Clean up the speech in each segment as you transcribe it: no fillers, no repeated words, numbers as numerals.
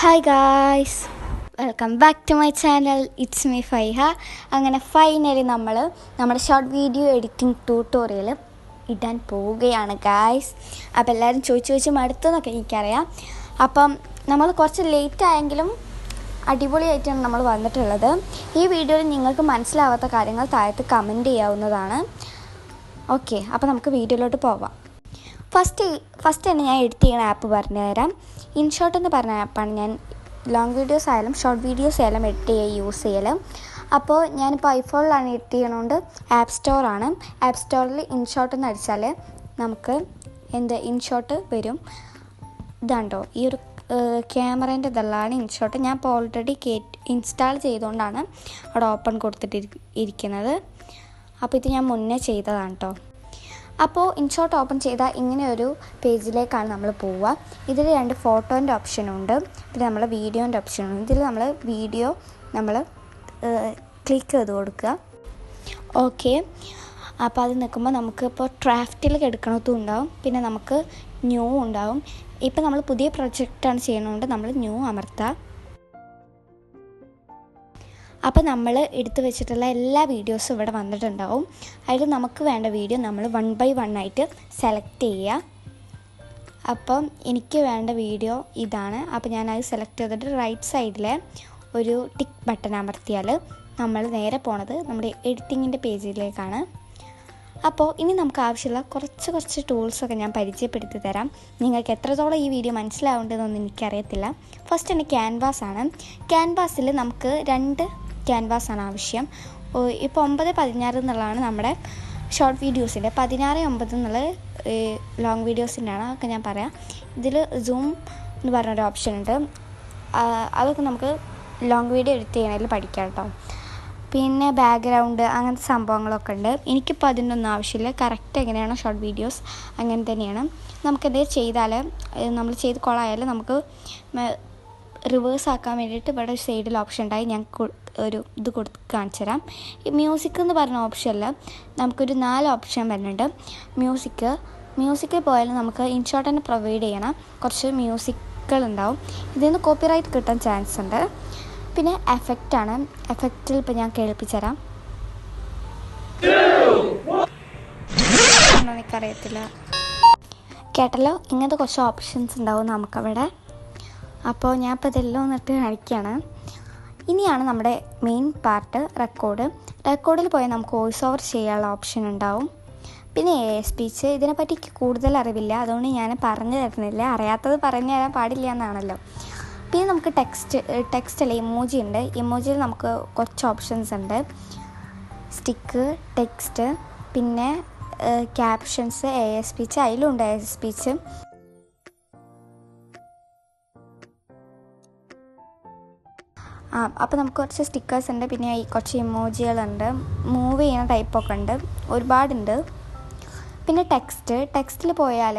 Hi guys, welcome back to my channel. It's me Faiha. അങ്ങനെ finally നമ്മൾ നമ്മുടെ short video editing tutorial ഇടാൻ പോവുകയാണ് ഗായ്സ്. അപ്പോൾ എല്ലാവരും ചോദിച്ച് മടുത്തെന്നൊക്കെ എനിക്കറിയാം. അപ്പം നമ്മൾ കുറച്ച് ലേറ്റ് ആയെങ്കിലും അടിപൊളിയായിട്ടാണ് നമ്മൾ വന്നിട്ടുള്ളത്. ഈ വീഡിയോയിൽ നിങ്ങൾക്ക് മനസ്സിലാവാത്ത കാര്യങ്ങൾ താഴത്ത് കമൻറ്റ് ചെയ്യാവുന്നതാണ്. ഓക്കെ, അപ്പോൾ നമുക്ക് വീഡിയോയിലോട്ട് പോവാം. ഫസ്റ്റ് തന്നെ ഞാൻ എഡിറ്റ് ചെയ്യുന്ന ആപ്പ് പറഞ്ഞുതരാം. ഇൻഷോട്ട് എന്ന് പറഞ്ഞ ആപ്പാണ് ഞാൻ ലോങ് വീഡിയോസ് ആയാലും ഷോർട്ട് വീഡിയോസ് ആയാലും എഡിറ്റ് ചെയ്യാൻ യൂസ് ചെയ്യൽ. അപ്പോൾ ഞാനിപ്പോൾ ഐഫോണിലാണ് എഡിറ്റ് ചെയ്യണോണ്ട് ആപ്പ് സ്റ്റോറാണ്. ആപ്പ് സ്റ്റോറിൽ ഇൻഷോട്ട് എന്ന് അടിച്ചാൽ നമുക്ക് ഇൻഷോട്ട് വരും. ഇതാണ്ടോ ഈ ഒരു ക്യാമറേൻ്റെ ഇതെല്ലാം ഇൻഷോട്ട്. ഞാൻ ഇപ്പോൾ ഓൾറെഡി ഇൻസ്റ്റാൾ ചെയ്തുകൊണ്ടാണ് അവിടെ ഓപ്പൺ കൊടുത്തിട്ടിരിക്കുന്നത്. അപ്പോൾ ഇത് ഞാൻ മുന്നേ ചെയ്തതാണ് കേട്ടോ. അപ്പോൾ ഇൻഷോട്ട് ഓപ്പൺ ചെയ്താൽ ഇങ്ങനെ ഒരു പേജിലേക്കാണ് നമ്മൾ പോവുക. ഇതിൽ 2 ഫോട്ടോൻ്റെ ഓപ്ഷനുണ്ട്, പിന്നെ നമ്മൾ വീഡിയോൻ്റെ ഓപ്ഷനുണ്ട്. ഇതിൽ നമ്മൾ വീഡിയോ ക്ലിക്ക് ചെയ്ത് കൊടുക്കുക. ഓക്കെ, അപ്പോൾ അത് നിൽക്കുമ്പോൾ നമുക്ക് ഇപ്പോൾ ഡ്രാഫ്റ്റിൽ എടുക്കണതും ഉണ്ടാവും, പിന്നെ നമുക്ക് ന്യൂ ഉണ്ടാവും. ഇപ്പോൾ നമ്മൾ പുതിയ പ്രൊജക്റ്റാണ് ചെയ്യുന്നതുകൊണ്ട് നമ്മൾ ന്യൂ അമർത്തുക. അപ്പോൾ നമ്മൾ എടുത്തു വെച്ചിട്ടുള്ള എല്ലാ വീഡിയോസും ഇവിടെ വന്നിട്ടുണ്ടാവും. അതിൽ നമുക്ക് വേണ്ട വീഡിയോ നമ്മൾ 1 by 1 ആയിട്ട് സെലക്ട് ചെയ്യുക. അപ്പം എനിക്ക് വേണ്ട വീഡിയോ ഇതാണ്. അപ്പോൾ ഞാനത് സെലക്ട് ചെയ്തിട്ട് റൈറ്റ് സൈഡിലെ ഒരു ടിക്ക് ബട്ടൺ അമർത്തിയാൽ നമ്മൾ നേരെ പോണത് നമ്മുടെ എഡിറ്റിങ്ങിൻ്റെ പേജിലേക്കാണ്. അപ്പോൾ ഇനി നമുക്ക് ആവശ്യമുള്ള കുറച്ച് ടൂൾസൊക്കെ ഞാൻ പരിചയപ്പെടുത്തി തരാം. നിങ്ങൾക്ക് എത്രത്തോളം ഈ വീഡിയോ മനസ്സിലാവേണ്ടതെന്നൊന്നും എനിക്കറിയത്തില്ല. ഫസ്റ്റ് തന്നെ ക്യാൻവാസാണ്. ക്യാൻവാസിൽ നമുക്ക് 2 ക്യാൻവാസാണ് ആവശ്യം. ഇപ്പോൾ 9:16 എന്നുള്ളതാണ് നമ്മുടെ ഷോർട്ട് വീഡിയോസിൻ്റെ, 16:9 എന്നുള്ളത് ലോങ് വീഡിയോസിൻ്റെ ആണ്. അതൊക്കെ ഞാൻ പറയാം. ഇതിൽ സൂം എന്ന് പറഞ്ഞൊരു ഓപ്ഷൻ ഉണ്ട്. അതൊക്കെ നമുക്ക് ലോങ് വീഡിയോ എഡിറ്റ് ചെയ്യണതിൽ പഠിക്കാം കേട്ടോ. പിന്നെ ബാക്ക്ഗ്രൗണ്ട് അങ്ങനത്തെ സംഭവങ്ങളൊക്കെ ഉണ്ട്. എനിക്കിപ്പോൾ അതിൻ്റെ ഒന്നും ആവശ്യമില്ല. കറക്റ്റ് എങ്ങനെയാണോ ഷോർട്ട് വീഡിയോസ് അങ്ങനെ തന്നെയാണ്. നമുക്കെന്തെങ്കിലും ചെയ്താൽ നമ്മൾ ചെയ്ത് കൊളായാൽ നമുക്ക് റിവേഴ്സ് ആക്കാൻ വേണ്ടിയിട്ട് ഇവിടെ സൈഡിൽ ഓപ്ഷൻ ഉണ്ടായി. ഞാൻ ഒരു ഇത് കാണിച്ചു തരാം. ഈ മ്യൂസിക് എന്ന് പറഞ്ഞ ഓപ്ഷനിൽ നമുക്കൊരു 4 ഓപ്ഷൻ വരുന്നുണ്ട്. മ്യൂസിക്കിൽ പോയാൽ നമുക്ക് ഇൻഷോട്ട് തന്നെ പ്രൊവൈഡ് ചെയ്യണം. കുറച്ച് മ്യൂസിക്കുകൾ ഉണ്ടാവും. ഇതിൽ നിന്ന് കോപ്പിറൈറ്റ് കിട്ടാൻ ചാൻസ് ഉണ്ട്. പിന്നെ എഫക്റ്റാണ്. എഫക്റ്റിൽ ഇപ്പോൾ ഞാൻ കേൾപ്പിച്ചു തരാം. എനിക്കറിയത്തില്ല, കേട്ടല്ലോ. ഇങ്ങനത്തെ കുറച്ച് ഓപ്ഷൻസ് ഉണ്ടാവും നമുക്കവിടെ. അപ്പോൾ ഞാൻ ഇപ്പോൾ ഇതെല്ലാം വന്നിട്ട് കാണിക്കുകയാണ്. ഇനിയാണ് നമ്മുടെ മെയിൻ പാർട്ട്, റെക്കോർഡിൽ പോയാൽ നമുക്ക് വോയിസ് ഓവർ ചെയ്യാനുള്ള ഓപ്ഷൻ ഉണ്ടാവും. പിന്നെ സ്പീച്ച്. ഇതിനെപ്പറ്റി കൂടുതൽ അറിവില്ല, അതുകൊണ്ട് ഞാൻ പറഞ്ഞു തരുന്നില്ല. അറിയാത്തത് പറഞ്ഞു തരാൻ പാടില്ല എന്നാണല്ലോ. പിന്നെ നമുക്ക് ടെക്സ്റ്റ് അല്ല, ഇമോജി ഉണ്ട്. ഇമോജിയിൽ നമുക്ക് കുറച്ച് ഓപ്ഷൻസ് ഉണ്ട്. സ്റ്റിക്ക്, ടെക്സ്റ്റ്, പിന്നെ ക്യാപ്ഷൻസ്, സ്പീച്ച്. അതിലുണ്ട് സ്പീച്ച്. അപ്പോൾ നമുക്ക് കുറച്ച് സ്റ്റിക്കേഴ്സ് ഉണ്ട്, പിന്നെ കുറച്ച് ഇമോജികളുണ്ട്, മൂവ് ചെയ്യുന്ന ടൈപ്പൊക്കെ ഉണ്ട്, ഒരുപാടുണ്ട്. പിന്നെ ടെക്സ്റ്റിൽ പോയാൽ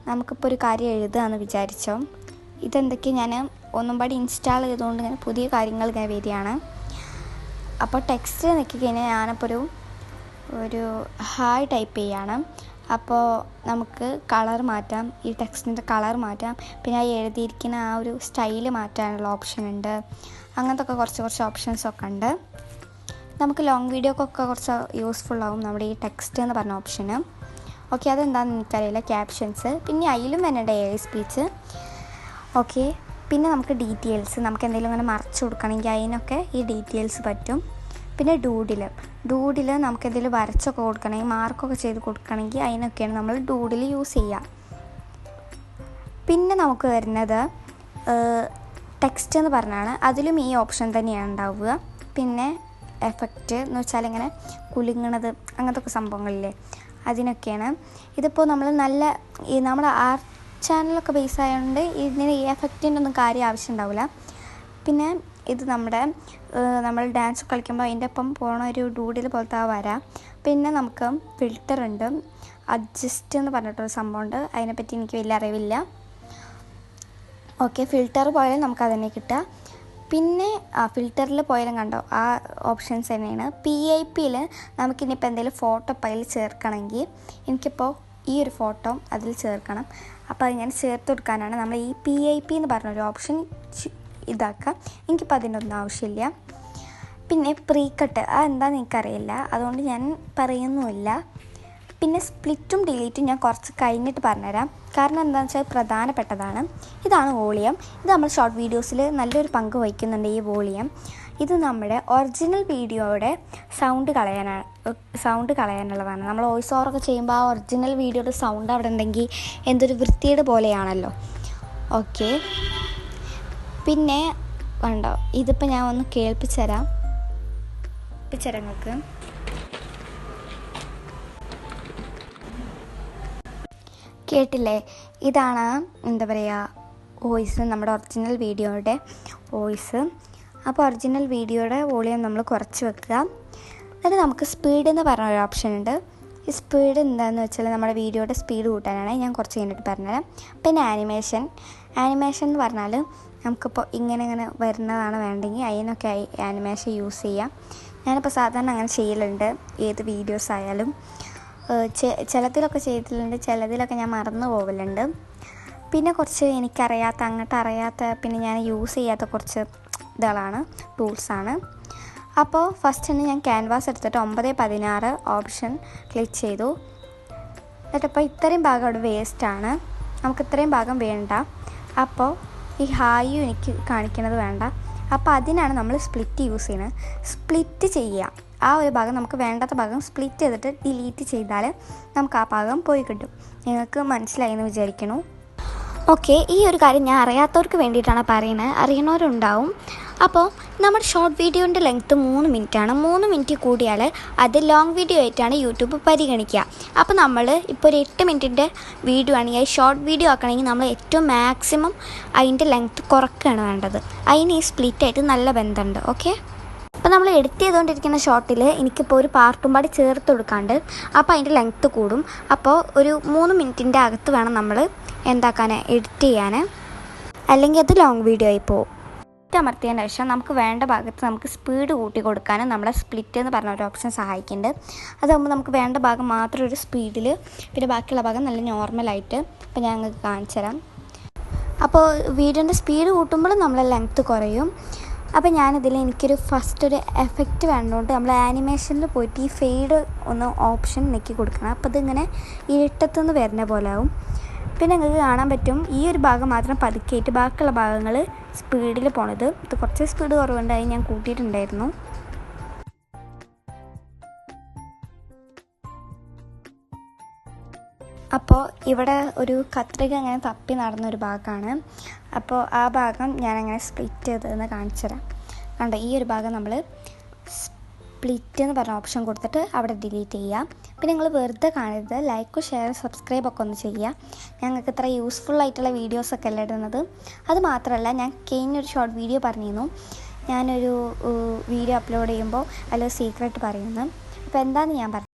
നമുക്കിപ്പോൾ ഒരു കാര്യം എഴുതുകയെന്ന് വിചാരിച്ചോ. ഇതെന്തൊക്കെ ഞാൻ ഒന്നും പാടി ഇൻസ്റ്റാൾ ചെയ്തുകൊണ്ട് ഇങ്ങനെ പുതിയ കാര്യങ്ങൾ ഇങ്ങനെ വരികയാണ്. അപ്പോൾ ടെക്സ്റ്റ് നിൽക്കിക്കഴിഞ്ഞാൽ ഞാനിപ്പോൾ ഒരു ഹായ് ടൈപ്പ് ചെയ്യാണ്. അപ്പോൾ നമുക്ക് കളർ മാറ്റാം, ഈ ടെക്സ്റ്റിൻ്റെ കളർ മാറ്റാം, പിന്നെ എഴുതിയിരിക്കുന്ന ആ ഒരു സ്റ്റൈല് മാറ്റാനുള്ള ഓപ്ഷൻ ഉണ്ട്. അങ്ങനത്തെ ഒക്കെ കുറച്ച് ഓപ്ഷൻസൊക്കെ ഉണ്ട്. നമുക്ക് ലോങ് വീഡിയോക്കൊക്കെ കുറച്ച് യൂസ്ഫുള്ളാവും നമ്മുടെ ഈ ടെക്സ്റ്റ് എന്ന് പറഞ്ഞ ഓപ്ഷന്. ഓക്കെ, അതെന്താണെന്ന് എനിക്കറിയില്ല. ക്യാപ്ഷൻസ്, പിന്നെ അതിലും വേണ്ട സ്പീച്ച്. ഓക്കെ, പിന്നെ നമുക്ക് ഡീറ്റെയിൽസ്. നമുക്ക് എന്തെങ്കിലും ഇങ്ങനെ മറച്ചു കൊടുക്കണമെങ്കിൽ അതിനൊക്കെ ഈ ഡീറ്റെയിൽസ് പറ്റും. പിന്നെ ഡൂഡിൽ നമുക്ക് എന്തെങ്കിലും വരച്ചൊക്കെ കൊടുക്കണമെങ്കിൽ, മാർക്കൊക്കെ ചെയ്ത് കൊടുക്കണമെങ്കിൽ അതിനൊക്കെയാണ് നമ്മൾ ഡൂഡിൽ യൂസ് ചെയ്യുക. പിന്നെ നമുക്ക് വരുന്നത് ടെക്സ്റ്റ് എന്ന് പറഞ്ഞാണ്. അതിലും ഈ ഓപ്ഷൻ തന്നെയാണ് ഉണ്ടാവുക. പിന്നെ എഫക്റ്റ് എന്ന് വെച്ചാൽ ഇങ്ങനെ കുലുങ്ങണത് അങ്ങനത്തെ ഒക്കെ സംഭവങ്ങളില്ലേ, അതിനൊക്കെയാണ്. ഇതിപ്പോൾ നമ്മൾ നമ്മുടെ ആർട്ട് ചാനലൊക്കെ ബേസ് ആയതുകൊണ്ട് ഇതിന് ഈ എഫക്റ്റിൻ്റെ ഒന്നും കാര്യം ആവശ്യം ഉണ്ടാവില്ല. പിന്നെ ഇത് നമ്മൾ ഡാൻസ് കളിക്കുമ്പോൾ അതിൻ്റെ ഒപ്പം പോകണ ഒരു ഡൂഡിൽ പോലത്തെ വരാം. പിന്നെ നമുക്ക് ഫിൽറ്റർ ഉണ്ട്, അഡ്ജസ്റ്റ് എന്ന് പറഞ്ഞിട്ടൊരു സംഭവമുണ്ട്. അതിനെപ്പറ്റി എനിക്ക് വലിയ അറിവില്ല. ഓക്കെ, ഫിൽറ്റർ പോയാലും നമുക്ക് അതന്നെ കിട്ടുക. പിന്നെ ഫിൽറ്ററിൽ പോയാലും കണ്ടോ ആ ഓപ്ഷൻസ് തന്നെയാണ്. PIPയിൽ നമുക്കിനിപ്പോൾ എന്തെങ്കിലും ഫോട്ടോ അതിൽ ചേർക്കണമെങ്കിൽ എനിക്കിപ്പോൾ ഈ ഒരു ഫോട്ടോ അതിൽ ചേർക്കണം. അപ്പോൾ അത് ഞാൻ ചേർത്ത് കൊടുക്കാനാണ് നമ്മൾ ഈ PIP എന്ന് പറഞ്ഞൊരു ഓപ്ഷൻ ഇതാക്കാം. എനിക്കിപ്പോൾ അതിനൊന്നും ആവശ്യമില്ല. പിന്നെ പ്രീ കട്ട് അതെന്താണെന്ന് എനിക്കറിയില്ല, അതുകൊണ്ട് ഞാൻ പറയുന്നുമില്ല. പിന്നെ സ്പ്ലിറ്റും ഡിലീറ്റും ഞാൻ കുറച്ച് കഴിഞ്ഞിട്ട് പറഞ്ഞുതരാം, കാരണം എന്താണെന്ന് വെച്ചാൽ പ്രധാനപ്പെട്ടതാണ്. ഇതാണ് വോളിയം. ഇത് നമ്മൾ ഷോർട്ട് വീഡിയോസിൽ നല്ലൊരു പങ്ക് വഹിക്കുന്നുണ്ട് ഈ വോളിയം. ഇത് നമ്മുടെ ഒറിജിനൽ വീഡിയോയുടെ സൗണ്ട് കളയാനുള്ളതാണ്. നമ്മൾ വോയിസ് ഓവറൊക്കെ ചെയ്യുമ്പോൾ ആ ഒറിജിനൽ വീഡിയോയുടെ സൗണ്ട് അവിടെ ഉണ്ടെങ്കിൽ എന്തൊരു വൃത്തിയുടെ പോലെയാണല്ലോ. ഓക്കെ, പിന്നെ കണ്ടോ, ഇതിപ്പോൾ ഞാൻ ഒന്ന് കേൾപ്പിച്ചുതരാം നിങ്ങൾക്ക്. കേട്ടില്ലേ, ഇതാണ് എന്താ പറയുക വോയിസ്, നമ്മുടെ ഒറിജിനൽ വീഡിയോയുടെ വോയിസ്. അപ്പോൾ ഒറിജിനൽ വീഡിയോയുടെ വോളിയം നമ്മൾ കുറച്ച് വെക്കുക. എന്നിട്ട് നമുക്ക് സ്പീഡ് എന്ന് പറഞ്ഞ ഒരു ഓപ്ഷൻ ഉണ്ട്. ഈ സ്പീഡ് എന്താണെന്ന് വെച്ചാൽ നമ്മുടെ വീഡിയോയുടെ സ്പീഡ് കൂട്ടാനാണ്, ഞാൻ കുറച്ച് കഴിഞ്ഞിട്ട് പറഞ്ഞുതരാം. പിന്നെ ആനിമേഷൻ എന്ന് പറഞ്ഞാൽ നമുക്കിപ്പോൾ ഇങ്ങനെ വരുന്നതാണ് വേണ്ടെങ്കിൽ അതിനൊക്കെ ആനിമേഷൻ യൂസ് ചെയ്യാം. ഞാനിപ്പോൾ സാധാരണ അങ്ങനെ ചെയ്യലുണ്ട് ഏത് വീഡിയോസ് ആയാലും. ചിലതിലൊക്കെ ചെയ്തിട്ടുണ്ട്, ചിലതിലൊക്കെ ഞാൻ മറന്നു പോകലുണ്ട്. പിന്നെ കുറച്ച് അങ്ങോട്ട് അറിയാത്ത പിന്നെ ഞാൻ യൂസ് ചെയ്യാത്ത കുറച്ച് ടൂൾസാണ്. അപ്പോൾ ഫസ്റ്റ് തന്നെ ഞാൻ ക്യാൻവാസ് എടുത്തിട്ട് 9:16 ഓപ്ഷൻ ക്ലിക്ക് ചെയ്തു. എന്നിട്ടിപ്പോൾ ഇത്രയും ഭാഗം അവിടെ വേസ്റ്റാണ്, നമുക്ക് ഇത്രയും ഭാഗം വേണ്ട. അപ്പോൾ ഈ ഹായും എനിക്ക് കാണിക്കുന്നത് വേണ്ട. അപ്പോൾ അതിനാണ് നമ്മൾ സ്പ്ലിറ്റ് യൂസ് ചെയ്യുന്നത്. സ്പ്ലിറ്റ് ചെയ്യുക, ആ ഒരു ഭാഗം നമുക്ക് വേണ്ടാത്ത ഭാഗം സ്പ്ലിറ്റ് ചെയ്തിട്ട് ഡിലീറ്റ് ചെയ്താൽ നമുക്ക് ആ ഭാഗം പോയി കിട്ടും. നിങ്ങൾക്ക് മനസ്സിലായി എന്ന് വിചാരിക്കുന്നു. ഓക്കെ, ഈ ഒരു കാര്യം ഞാൻ അറിയാത്തവർക്ക് വേണ്ടിയിട്ടാണ് പറയുന്നത്, അറിയണവരുണ്ടാവും. അപ്പോൾ നമ്മുടെ ഷോർട്ട് വീഡിയോൻ്റെ ലെങ്ത്ത് 3 മിനിറ്റാണ്. 3 മിനിറ്റ് കൂടിയാൽ അത് ലോങ് വീഡിയോ ആയിട്ടാണ് യൂട്യൂബ് പരിഗണിക്കുക. അപ്പോൾ നമ്മൾ ഇപ്പോൾ ഒരു 8 മിനിറ്റിൻ്റെ വീഡിയോ ആണെങ്കിൽ ഷോർട്ട് വീഡിയോ ആക്കണമെങ്കിൽ നമ്മൾ ഏറ്റവും മാക്സിമം അതിൻ്റെ ലെങ്ത്ത് കുറയ്ക്കുകയാണ് വേണ്ടത്. അതിന് ഈ സ്പ്ലിറ്റായിട്ട് നല്ല ബന്ധമുണ്ട്. ഓക്കെ, അപ്പോൾ നമ്മൾ എഡിറ്റ് ചെയ്തുകൊണ്ടിരിക്കുന്ന ഷോർട്ടിൽ എനിക്കിപ്പോൾ ഒരു പാർട്ടും പാടി ചേർത്ത് കൊടുക്കാണ്ട്, അപ്പോൾ അതിൻ്റെ ലെങ്ത്ത് കൂടും. അപ്പോൾ ഒരു 3 മിനിറ്റിൻ്റെ അകത്ത് വേണം നമ്മൾ എഡിറ്റ് ചെയ്യാൻ, അല്ലെങ്കിൽ അത് ലോങ് വീഡിയോ ആയി പോകും. അമർത്തിയതിന് ശേഷം നമുക്ക് വേണ്ട ഭാഗത്ത് നമുക്ക് സ്പീഡ് കൂട്ടി കൊടുക്കാനും നമ്മളെ സ്പ്ലിറ്റ് എന്ന് പറഞ്ഞ ഒരു ഓപ്ഷൻ സഹായിക്കുന്നുണ്ട്. അതാകുമ്പോൾ നമുക്ക് വേണ്ട ഭാഗം മാത്രം ഒരു സ്പീഡിൽ, പിന്നെ ബാക്കിയുള്ള ഭാഗം നല്ല നോർമലായിട്ട് ഇപ്പോൾ ഞാൻ നിങ്ങൾക്ക് കാണിച്ചു തരാം. അപ്പോൾ വീഡിയോൻ്റെ സ്പീഡ് കൂട്ടുമ്പോൾ നമ്മളെ ലെങ്ത്ത് കുറയും. അപ്പോൾ ഞാനിതിൽ എനിക്കൊരു ഫസ്റ്റ് ഒരു എഫക്റ്റ് വേണ്ടതുകൊണ്ട് നമ്മൾ ആനിമേഷനിൽ പോയിട്ട് ഈ ഫെയ്ഡ് ഒന്ന് ഓപ്ഷൻ നെക്കി കൊടുക്കണം. അപ്പോൾ ഇതിങ്ങനെ ഇരുട്ടത്തുനിന്ന് വരുന്ന പോലെ ആവും. പിന്നെ നിങ്ങൾക്ക് കാണാൻ പറ്റും ഈ ഒരു ഭാഗം മാത്രം പതുക്കിയിട്ട് ബാക്കിയുള്ള ഭാഗങ്ങൾ സ്പീഡിൽ പോണത്. ഇത് കുറച്ച് സ്പീഡ് കുറവുണ്ടായി, ഞാൻ കൂട്ടിയിട്ടുണ്ടായിരുന്നു. അപ്പോൾ ഇവിടെ ഒരു കത്രിക അങ്ങനെ തപ്പി നടന്നൊരു ഭാഗമാണ്. അപ്പോൾ ആ ഭാഗം ഞാനങ്ങനെ സ്പ്ലിറ്റ് ചെയ്തതെന്ന് കാണിച്ചു തരാം. കണ്ടോ, ഈ ഒരു ഭാഗം നമ്മൾ സ്പ്ലിറ്റ് എന്ന് പറഞ്ഞ ഓപ്ഷൻ കൊടുത്തിട്ട് അവിടെ ഡിലീറ്റ് ചെയ്യുക. പിന്നെ നിങ്ങൾ വെറുതെ കാണരുത്, ലൈക്ക് ഷെയർ സബ്സ്ക്രൈബൊക്കെ ഒന്ന് ചെയ്യുക. ഞങ്ങൾക്ക് ഇത്ര യൂസ്ഫുൾ ആയിട്ടുള്ള വീഡിയോസൊക്കെ അല്ല ഇടുന്നത്. അത് മാത്രമല്ല, ഞാൻ കഴിഞ്ഞൊരു ഷോർട്ട് വീഡിയോ പറഞ്ഞിരുന്നു, ഞാനൊരു വീഡിയോ അപ്ലോഡ് ചെയ്യുമ്പോൾ അതിൽ സീക്രട്ട് പറയുന്നു. അപ്പോൾ എന്താണെന്ന് ഞാൻ പറഞ്ഞു.